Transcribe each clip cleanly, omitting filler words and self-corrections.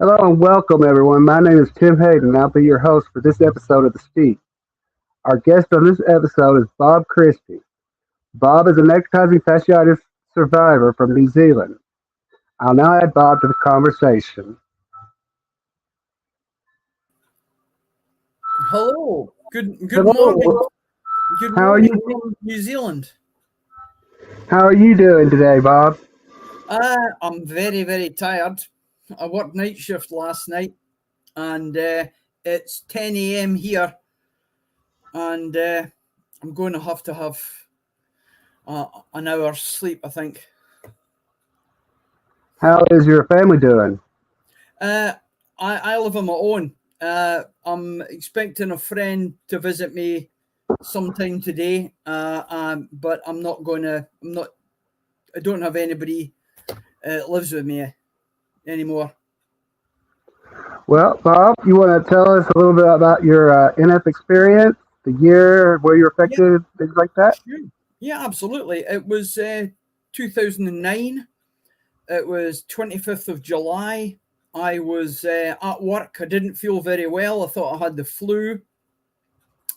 Hello and welcome, everyone. My name is Tim Hayden, and I'll be your host for this episode of The Speak. Our guest on this episode is Bob Christie. Bob is a necrotizing fasciitis survivor from New Zealand. I'll now add Bob to the conversation. Hello. Good morning. Hello. Good How are morning you? from New Zealand. How are you doing today, Bob? I'm very tired. I worked night shift last night, and it's 10 a.m. here, and I'm going to have an hour's sleep, I think. How is your family doing? I live on my own. I'm expecting a friend to visit me sometime today, but I'm not going to. I'm not. I don't have anybody lives with me anymore. Well, Bob, you want to tell us a little bit about your NF experience, the year, where you're Yeah, affected, things like that? sure. Yeah, absolutely. It was 2009. It was 25th of July. I was at work. I didn't feel very well. I thought I had the flu.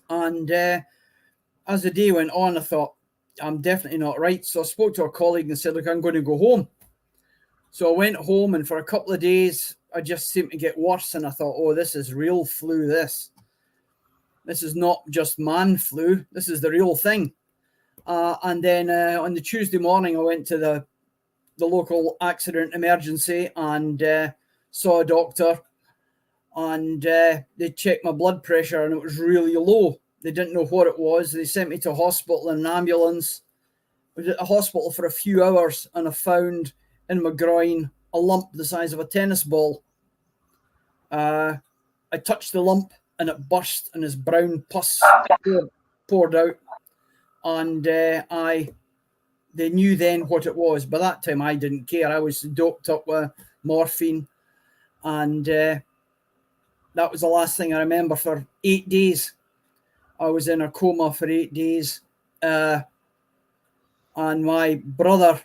And as the day went on, I thought, I'm definitely not right. So I spoke to a colleague and said, look, I'm going to go home. So I went home, and for a couple of days, I just seemed to get worse. And I thought, oh, this is real flu, this. This is not just man flu. This is the real thing. And then on the Tuesday morning, I went to the local accident emergency and saw a doctor. And they checked my blood pressure, and it was really low. They didn't know what it was. They sent me to hospital in an ambulance. I was at the hospital for a few hours, and I found in my groin a lump the size of a tennis ball. I touched the lump, and it burst, and this brown pus poured out. And they knew then what it was. By that time, I didn't care. I was doped up with morphine, and that was the last thing I remember for 8 days. I was in a coma for 8 days. And my brother,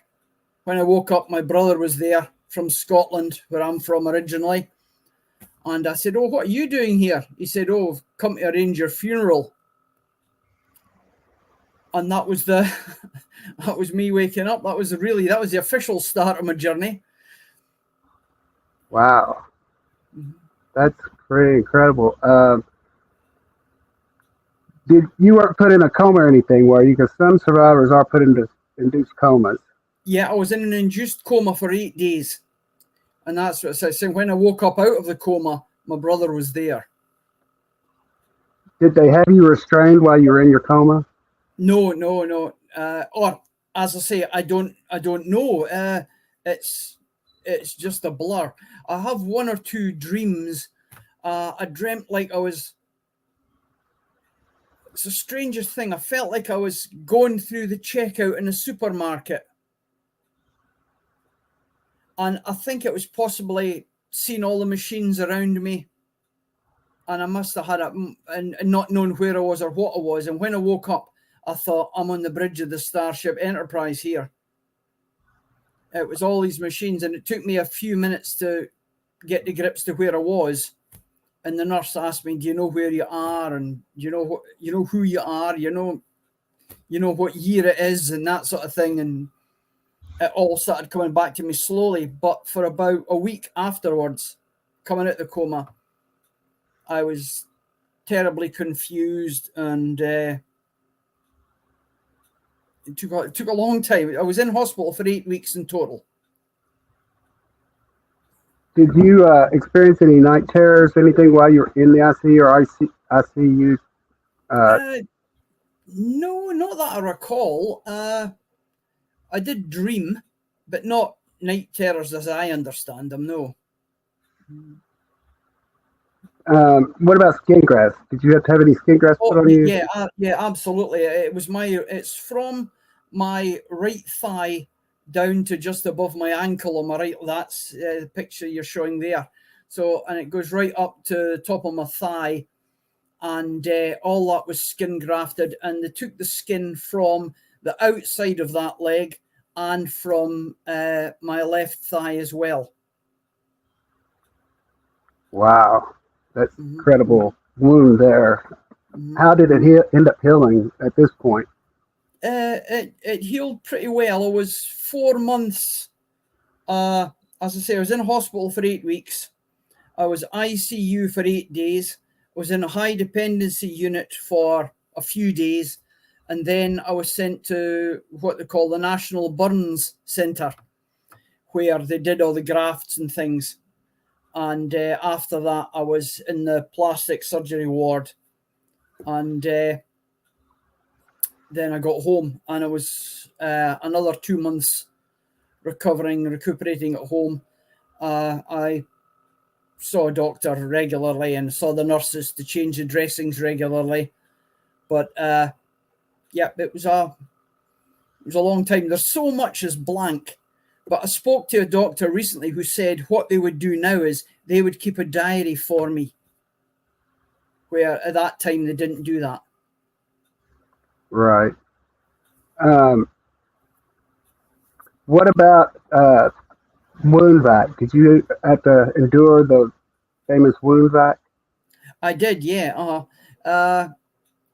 when I woke up, my brother was there from Scotland, where I'm from originally. And I said, oh, what are you doing here? He said, oh, I've come to arrange your funeral. And that was that was me waking up. That was the official start of my journey. Wow, that's pretty incredible. Did you weren't put in a coma or anything, where you? Because some survivors are put into induced comas. Yeah, I was in an induced coma for 8 days. And that's what I said. When I woke up out of the coma, my brother was there. Did they have you restrained while you were in your coma? No. Or as I say, I don't know. It's just a blur. I have one or two dreams. I dreamt like I was. It's the strangest thing. I felt like I was going through the checkout in a supermarket. And I think it was possibly seeing all the machines around me. And I must have had and not known where I was or what I was. And when I woke up, I thought, I'm on the bridge of the Starship Enterprise here. It was all these machines, and it took me a few minutes to get to grips to where I was. And the nurse asked me, do you know where you are? And you know who you are? You know what year it is, and that sort of thing. And it all started coming back to me slowly. But for about a week afterwards, coming out of the coma, I was terribly confused, and it took a long time. I was in hospital for 8 weeks in total. Did you experience any night terrors, anything while you were in the ICU or ICU? No, not that I recall. I did dream, but not night terrors as I understand them, no. What about skin grafts? Did you have to have any skin grafts put Oh, on you? yeah, absolutely. It's from my right thigh down to just above my ankle on my right. That's the picture you're showing there. So, and it goes right up to the top of my thigh, and all that was skin grafted. And they took the skin from the outside of that leg and from my left thigh as well. Wow, that's Mm-hmm. incredible wound there. Mm-hmm. How did it end up healing at this point? It healed pretty well. It was 4 months. As I say, I was in hospital for 8 weeks. I was ICU for 8 days. I was in a high dependency unit for a few days. And then I was sent to what they call the National Burns Centre, where they did all the grafts and things. And after that, I was in the plastic surgery ward. And then I got home, and it was another 2 months recuperating at home. I saw a doctor regularly and saw the nurses to change the dressings regularly. But yeah, it was a long time. There's so much is blank. But I spoke to a doctor recently who said what they would do now is they would keep a diary for me, where at that time they didn't do that. Right. What about wound vac? Did you have to endure the famous wound vac? I did, yeah.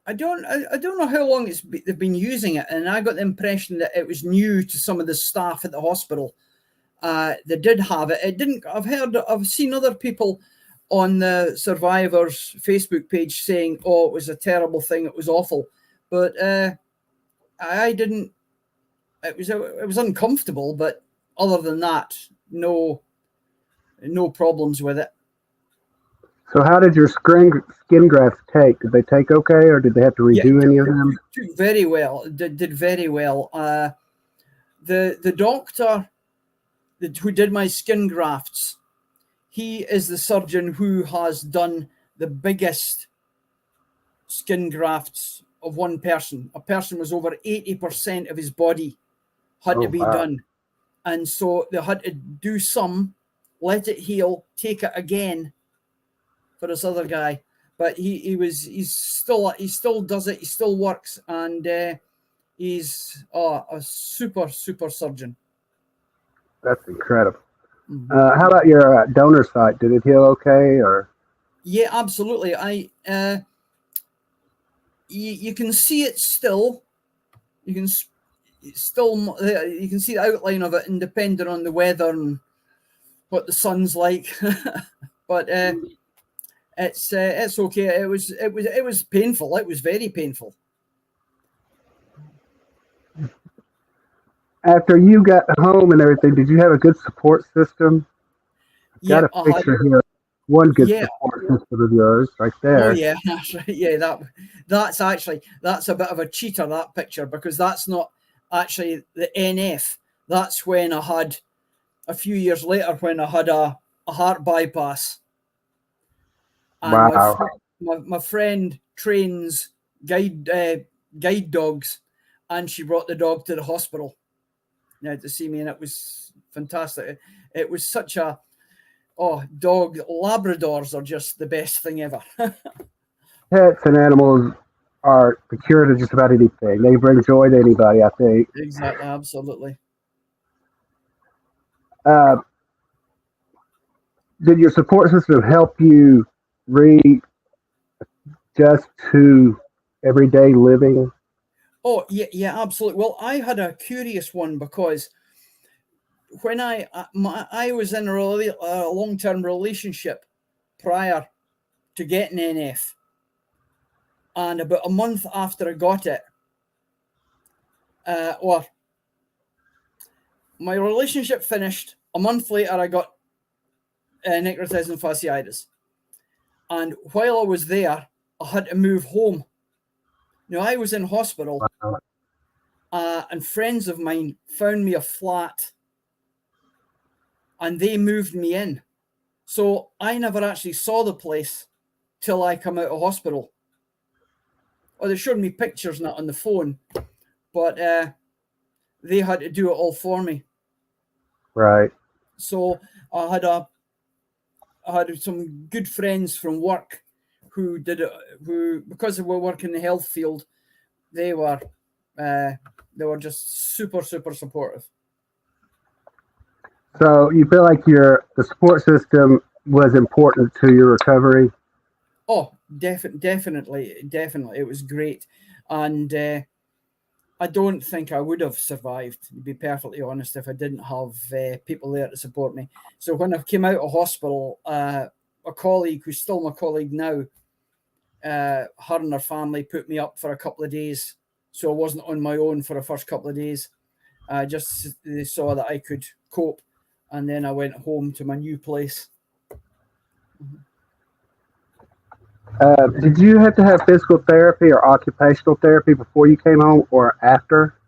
I don't know how long they've been using it, and I got the impression that it was new to some of the staff at the hospital. They did have it. It didn't. I've seen other people on the survivors Facebook page saying, "Oh, it was a terrible thing. It was awful," but I didn't. It was uncomfortable, but other than that, no problems with it. So how did your skin grafts take? Did they take okay, or did they have to Yeah, redo any of them? did very well. Did very well. The doctor who did my skin grafts, he is the surgeon who has done the biggest skin grafts of one person. A person was over 80% of his body had to be done. And so they had to do some, let it heal, take it again for this other guy. But he still does it, he still works, and he's a super surgeon. That's incredible. How about your donor site? Did it heal okay, or? Yeah, absolutely. You can see it still. You can you can see the outline of it, and depending on the weather and what the sun's like. But it's okay. It was painful. It was very painful. After you got home and everything, did you have a good support system? I've got Yeah, a picture here. One good yeah. support system of yours, right there. Oh yeah, that's right. Yeah, that's a bit of a cheater, that picture, because that's not actually the NF. That's when I had a few years later when I had a heart bypass, and Wow. my friend trains guide dogs, and she brought the dog to the hospital now to see me, and it was fantastic. It was such a Labradors are just the best thing ever. Pets and animals are the cure to just about anything. They bring joy to anybody, I think. Exactly, absolutely. Uh, did your support system help you readjust to everyday living? Oh yeah, absolutely. Well, I had a curious one because when I was in a long-term relationship prior to getting NF, and about a month after I got it, or my relationship finished. A month later, I got necrotizing fasciitis, and while I was there, I had to move home. Now I was in hospital, and friends of mine found me a flat, and they moved me in. So I never actually saw the place till I come out of hospital. Or they showed me pictures not on the phone, but they had to do it all for me. Right. So I had some good friends from work who did it, who, because they were working in the health field, they were just super supportive. So you feel like the support system was important to your recovery? Oh, definitely. It was great. And I don't think I would have survived, to be perfectly honest, if I didn't have people there to support me. So when I came out of hospital, a colleague who's still my colleague now, her and her family put me up for a couple of days. So I wasn't on my own for the first couple of days. Just they saw that I could cope. And then I went home to my new place. Did you have to have physical therapy or occupational therapy before you came home or after?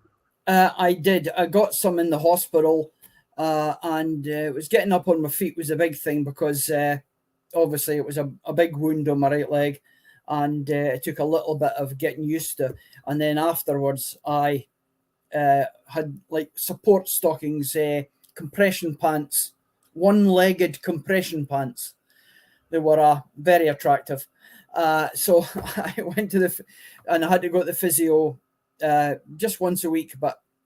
I did. I got some in the hospital, and it was getting up on my feet was a big thing because obviously it was a big wound on my right leg, and it took a little bit of getting used to. And then afterwards, I had like support stockings, compression pants, one-legged compression pants. They were very attractive. So I went to and I had to go to the physio just once a week,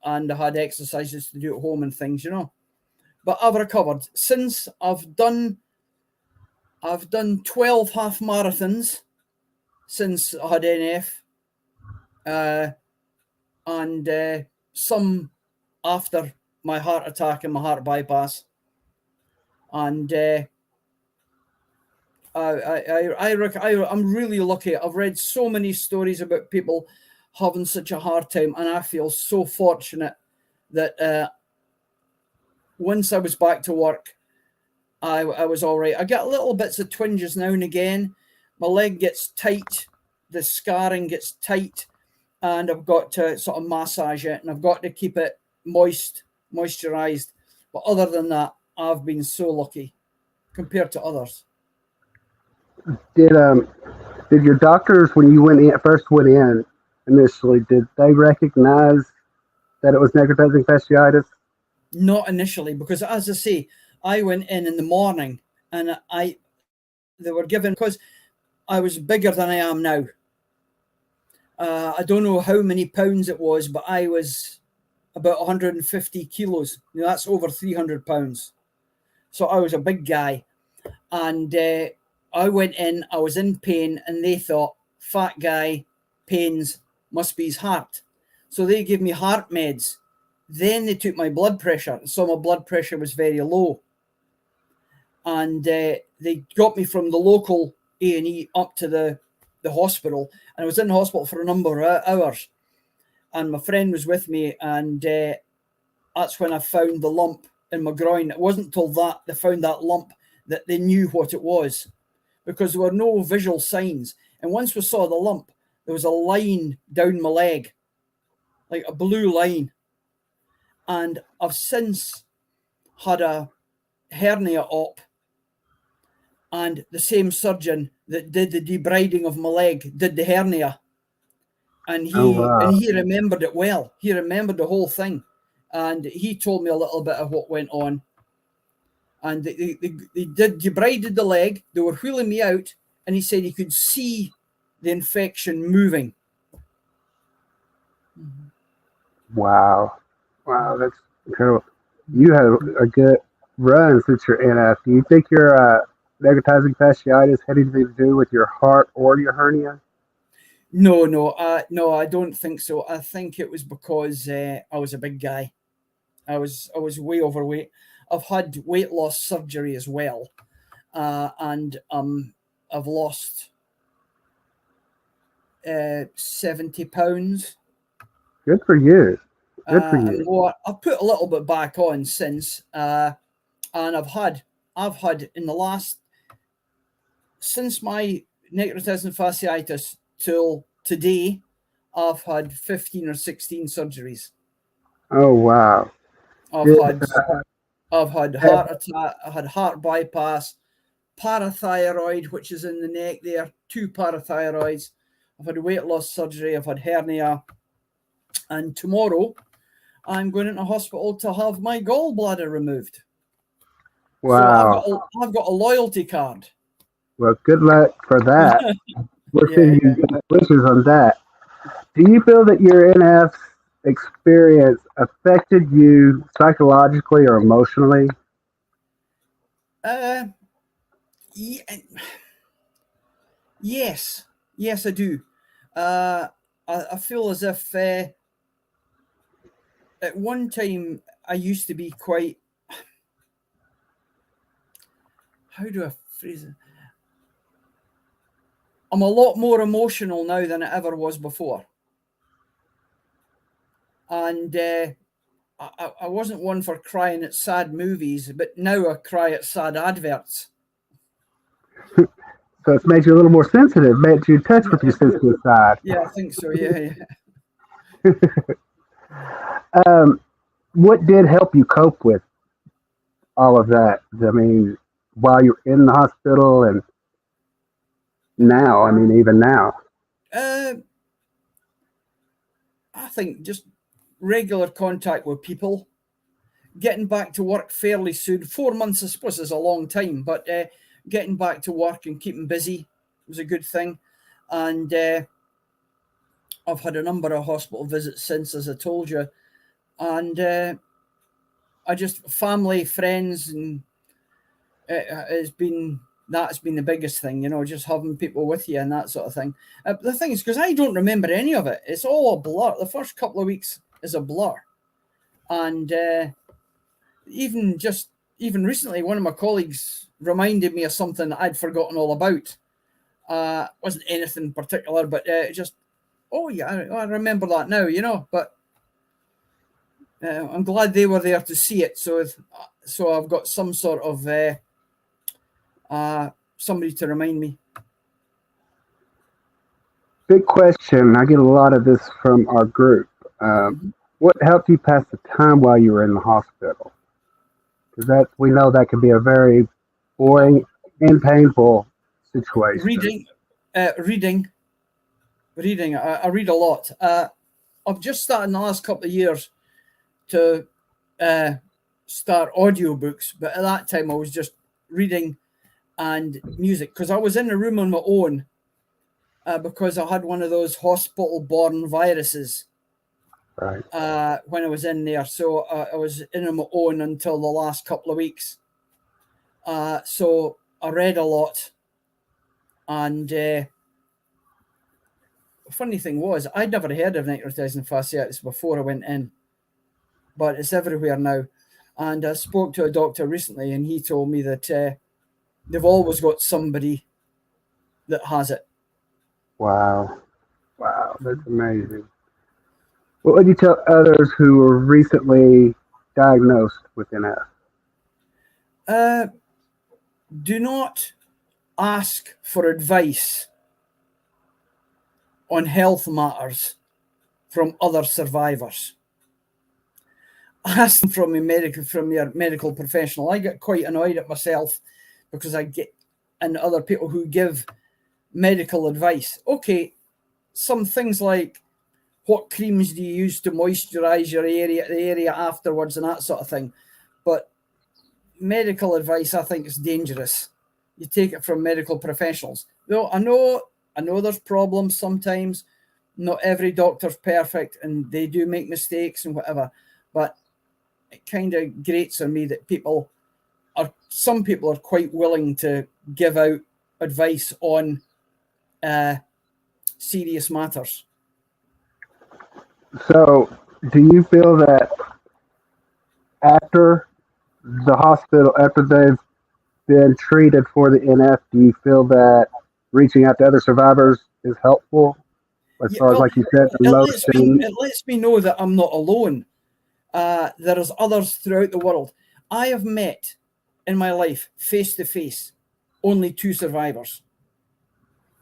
and I had exercises to do at home and things, But I've recovered since. I've done 12 half marathons since I had NF, and some after my heart attack and my heart bypass, and I'm really lucky. I've read so many stories about people having such a hard time, and I feel so fortunate that once I was back to work, I was all right. I get little bits of twinges now and again. My leg gets tight, the scarring gets tight, and I've got to sort of massage it, and I've got to keep it moisturized. But other than that, I've been so lucky compared to others. Did did your doctors, when you first went in initially, did they recognize that it was necrotizing fasciitis? Not initially, because as I say, I went in the morning, and they were given, because I was bigger than I am now. I don't know how many pounds it was, but I was about 150 kilos. That's over 300 pounds. So I was a big guy. And I went in, I was in pain, and they thought, fat guy, pains, must be his heart. So they gave me heart meds. Then they took my blood pressure. So my blood pressure was very low. And they got me from the local A&E up to the hospital. And I was in the hospital for a number of hours. And my friend was with me. And that's when I found the lump in my groin. It wasn't until that they found that lump that they knew what it was, because there were no visual signs. And once we saw the lump, there was a line down my leg, like a blue line. And I've since had a hernia op, and the same surgeon that did the debriding of my leg did the hernia. And he remembered it well. He remembered the whole thing. And he told me a little bit of what went on. And they debrided the leg. They were wheeling me out, and he said he could see the infection moving. Wow, that's incredible. You had a good run since your NF. Do you think your necrotizing fasciitis had anything to do with your heart or your hernia? No, I don't think so. I think it was because I was a big guy. I was way overweight. I've had weight loss surgery as well, and I've lost 70 pounds. Good for you. Good for you. I've put a little bit back on since, and I've had in the last, since my necrotizing fasciitis till today, I've had 15 or 16 surgeries. Oh wow. I've had heart attack, I had heart bypass, parathyroid, which is in the neck there, 2 parathyroids. I've had weight loss surgery, I've had hernia, and tomorrow I'm going into hospital to have my gallbladder removed. Wow. So I've got a loyalty card. Well, good luck for that. We're sending you wishes on that. Do you feel that your NF experience affected you psychologically or emotionally? Yes, I do. I feel as if at one time I used to be quite. How do I phrase it? I'm a lot more emotional now than I ever was before. And I wasn't one for crying at sad movies, but now I cry at sad adverts. So it's made you a little more sensitive, made you touch with your sensitive side. Yeah, I think so. Yeah. What did help you cope with all of that? I mean, while you're in the hospital and now, I mean, even now. Uh, I think just regular contact with people, getting back to work fairly soon. 4 months, I suppose, is a long time, but getting back to work and keeping busy was a good thing. And I've had a number of hospital visits since, as I told you. And I just, family, friends, and that's been the biggest thing, just having people with you and that sort of thing. The thing is, because I don't remember any of it, it's all a blur. The first couple of weeks is a blur. And even recently, one of my colleagues reminded me of something that I'd forgotten all about. Wasn't anything particular, but just, oh yeah, I remember that now, but I'm glad they were there to see it. So I've got some sort of somebody to remind me. Big question. I get a lot of this from our group. What helped you pass the time while you were in the hospital? Because we know that can be a very boring and painful situation. Reading. I read a lot. I've just started in the last couple of years to start audiobooks, but at that time I was just reading and music, because I was in a room on my own because I had one of those hospital-borne viruses. Right. When I was in there. So I was in on my own until the last couple of weeks. So I read a lot. And funny thing was, I'd never heard of necrotizing fasciitis before I went in. But it's everywhere now. And I spoke to a doctor recently, and he told me that they've always got somebody that has it. Wow, that's amazing. What would you tell others who were recently diagnosed with NF? Do not ask for advice on health matters from other survivors. Ask them from your medical professional. I get quite annoyed at myself because and other people who give medical advice. Okay, some things like, what creams do you use to moisturize the area afterwards, and that sort of thing. But medical advice, I think, is dangerous. You take it from medical professionals. Though I know there's problems sometimes. Not every doctor's perfect, and they do make mistakes and whatever. But it kind of grates on me that some people are quite willing to give out advice on serious matters. So, do you feel that after the hospital, after they've been treated for the NF, do you feel that reaching out to other survivors is helpful? As far as, like you said, it lets me know that I'm not alone. There's others throughout the world. I have met in my life, face to face, only 2 survivors.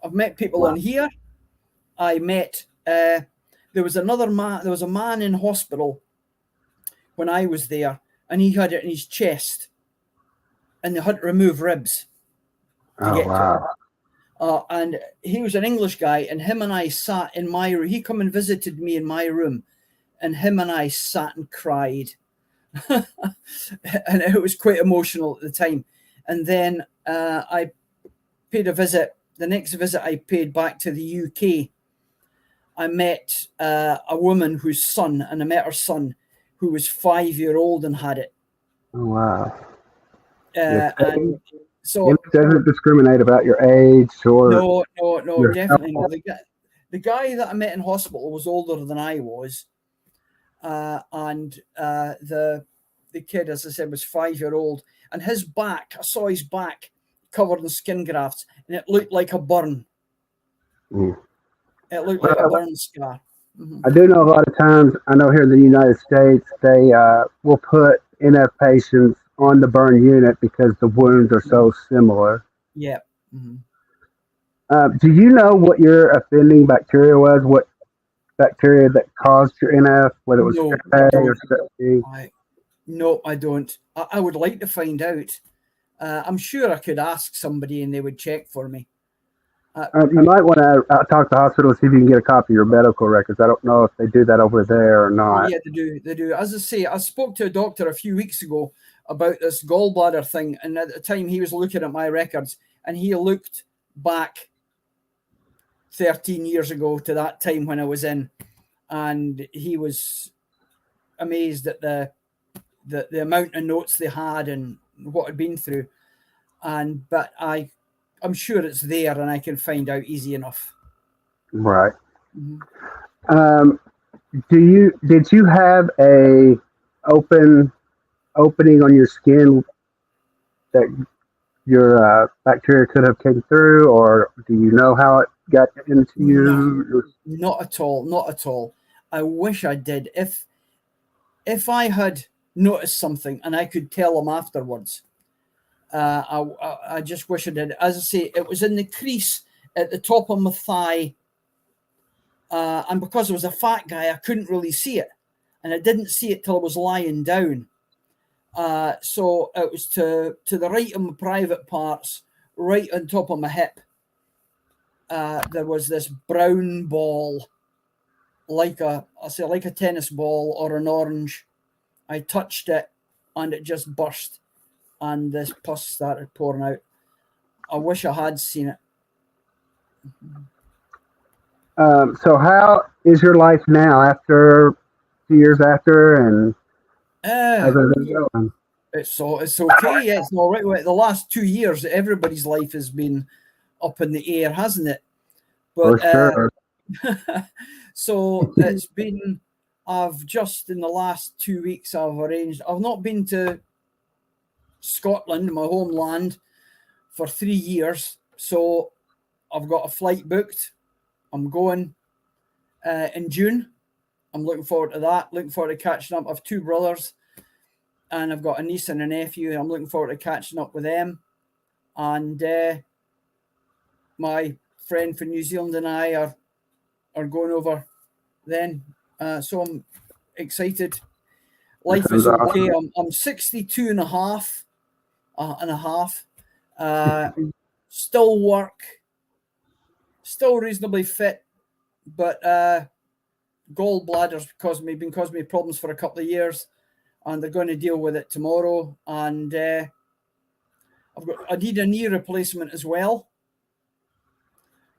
I've met people on here. I met, there was a man in hospital when I was there, and he had it in his chest, and they had to remove ribs to get to him. And he was an English guy, and him and I sat in my room. He come and visited me in my room, and him and I sat and cried. And it was quite emotional at the time. And then I paid a visit. The next visit I paid back to the UK, I met a woman whose son, and I met her son, who was 5-year-old and had it. Oh, wow. And So It doesn't discriminate about your age or no, your definitely health. not. The guy that I met in hospital was older than I was, and the kid, as I said, was 5-year-old, and his back, I saw his back covered in skin grafts, and it looked like a burn. Mm. It looked like a Well, burn scar. Mm-hmm. I do know a lot of times, I know here in the United States, they will put NF patients on the burn unit because the wounds are so similar. Yeah. Mm-hmm. Do you know what your offending bacteria was? What bacteria that caused your NF? Whether it was No, strep I A or don't. strep B? No, I don't. I would like to find out. I'm sure I could ask somebody and they would check for me. You might want to talk to the hospital and see if you can get a copy of your medical records. I don't know if they do that over there or Oh, not. yeah, they do. They do. As I say, I spoke to a doctor a few weeks ago about this gallbladder thing, and at the time he was looking at my records, and he looked back 13 years ago to that time when I was in, and he was amazed at the amount of notes they had and what I'd been through. But I'm sure it's there, and I can find out easy enough. Right. Mm-hmm. Um, did you have a opening on your skin that your bacteria could have came through, or do you know how it got into No, you? not at all. Not at all. I wish I did. If I had noticed something and I could tell them afterwards, I just wish I did. As I say, it was in the crease at the top of my thigh, and because I was a fat guy, I couldn't really see it, and I didn't see it till I was lying down. So it was to the right of my private parts, right on top of my hip. There was this brown ball, like a tennis ball or an orange. I touched it, and it just burst, and this pus started pouring out. I wish I had seen it. So how is your life now after 2 years after, and how's Uh, everything going? it's okay. Yeah, it's all right. The last 2 years, everybody's life has been up in the air, hasn't it? For But sure. so it's been. I've just in the last 2 weeks I've arranged. I've not been to Scotland, my homeland, for 3 years. So I've got a flight booked. I'm going in June. I'm looking forward to that. Looking forward to catching up. I have two brothers, and I've got a niece and a nephew. I'm looking forward to catching up with them. And my friend from New Zealand and I are going over then. So I'm excited. Life is okay. I'm 62 and a half. Still work. Still reasonably fit. But gallbladders been causing me problems for a couple of years. And they're going to deal with it tomorrow. And I need a knee replacement as well.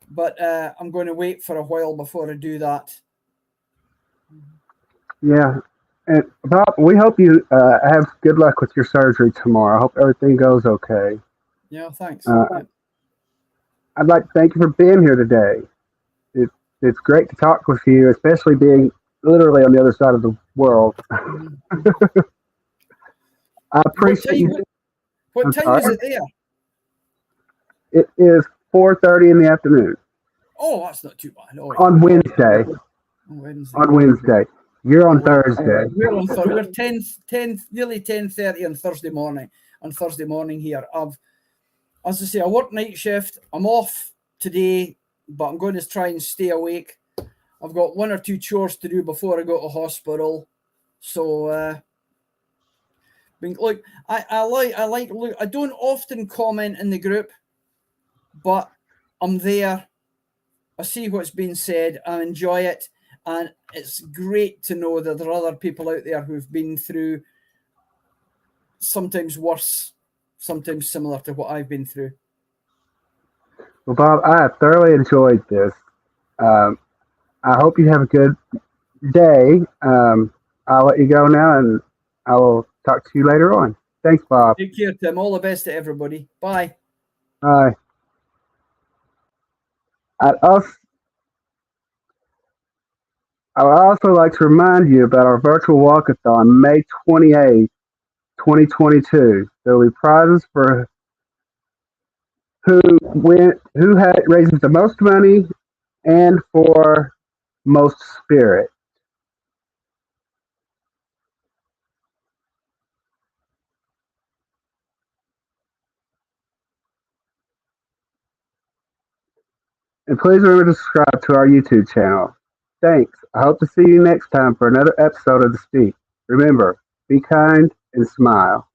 But I'm going to wait for a while before I do that. Yeah. And Bob, we hope you have good luck with your surgery tomorrow. I hope everything goes okay. Yeah, thanks. Yeah. I'd like to thank you for being here today. It's great to talk with you, especially being literally on the other side of the world. Mm-hmm. I appreciate you. What time is it there? It is 4:30 in the afternoon. Oh, that's not too bad. Oh, on Wednesday. On Wednesday. You're on Thursday. We're on Thursday. We're 10, nearly 10:30 on Thursday morning. On Thursday morning here. As I say, I work night shift. I'm off today, but I'm going to try and stay awake. I've got one or two chores to do before I go to hospital. So look, I don't often comment in the group, but I'm there. I see what's being said. I enjoy it. And it's great to know that there are other people out there who've been through sometimes worse, sometimes similar to what I've been through. Well, Bob, I have thoroughly enjoyed this. I hope you have a good day. I'll let you go now, and I will talk to you later on. Thanks, Bob. Take care, Tim. All the best to everybody. Bye. Bye. I'd also, I would also like to remind you about our virtual walkathon, May 28th, 2022. There will be prizes for who raises the most money and for most spirit. And please remember to subscribe to our YouTube channel. Thanks. I hope to see you next time for another episode of The Speak. Remember, be kind and smile.